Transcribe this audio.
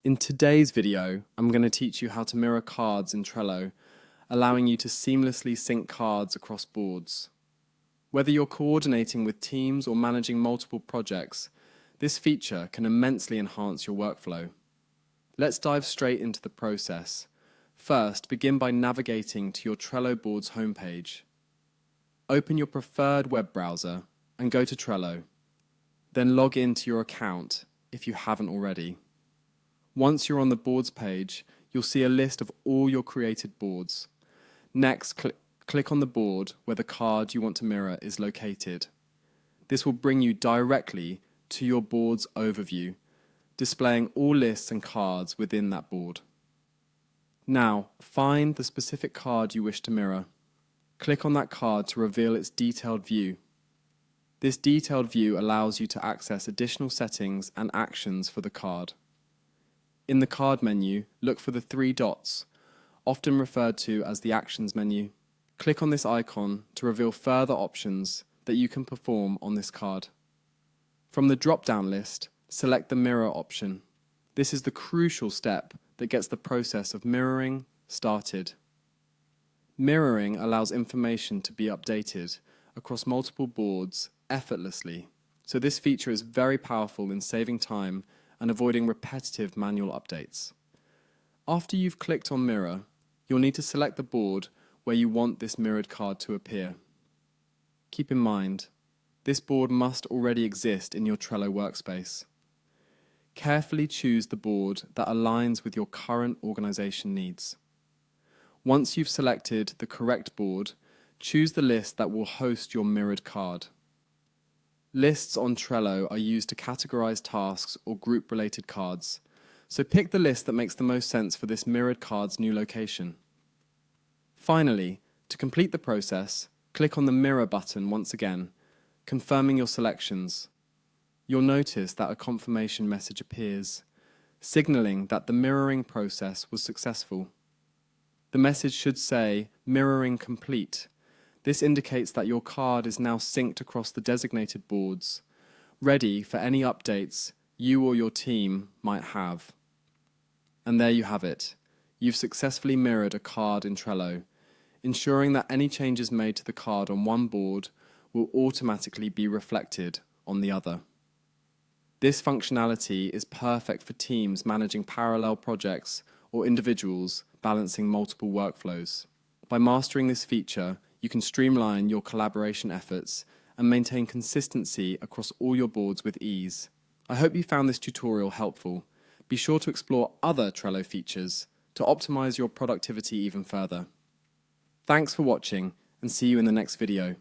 In today's video, I'm going to teach you how to mirror cards in Trello, allowing you to seamlessly sync cards across boards. Whether you're coordinating with teams or managing multiple projects, this feature can immensely enhance your workflow. Let's dive straight into the process. First, begin by navigating to your Trello board's homepage. Open your preferred web browser and go to Trello. Then log into your account if you haven't already. Once you're on the boards page, you'll see a list of all your created boards. Next, click on the board where the card you want to mirror is located. This will bring you directly to your board's overview, displaying all lists and cards within that board. Now, find the specific card you wish to mirror. Click on that card to reveal its detailed view. This detailed view allows you to access additional settings and actions for the card. In the card menu, look for the three dots, often referred to as the Actions menu. Click on this icon to reveal further options that you can perform on this card. From the drop-down list, select the Mirror option. This is the crucial step that gets the process of mirroring started. Mirroring allows information to be updated across multiple boards effortlessly, so this feature is very powerful in saving time and avoiding repetitive manual updates. After you've clicked on Mirror, you'll need to select the board where you want this mirrored card to appear. Keep in mind, this board must already exist in your Trello workspace. Carefully choose the board that aligns with your current organization needs. Once you've selected the correct board, choose the list that will host your mirrored card. Lists on Trello are used to categorize tasks or group-related cards, so pick the list that makes the most sense for this mirrored card's new location. Finally, to complete the process, click on the Mirror button once again, confirming your selections. You'll notice that a confirmation message appears, signaling that the mirroring process was successful. The message should say, "Mirroring complete." This indicates that your card is now synced across the designated boards, ready for any updates you or your team might have. And there you have it. You've successfully mirrored a card in Trello, ensuring that any changes made to the card on one board will automatically be reflected on the other. This functionality is perfect for teams managing parallel projects or individuals balancing multiple workflows. By mastering this feature, you can streamline your collaboration efforts and maintain consistency across all your boards with ease. I hope you found this tutorial helpful. Be sure to explore other Trello features to optimize your productivity even further. Thanks for watching, and see you in the next video.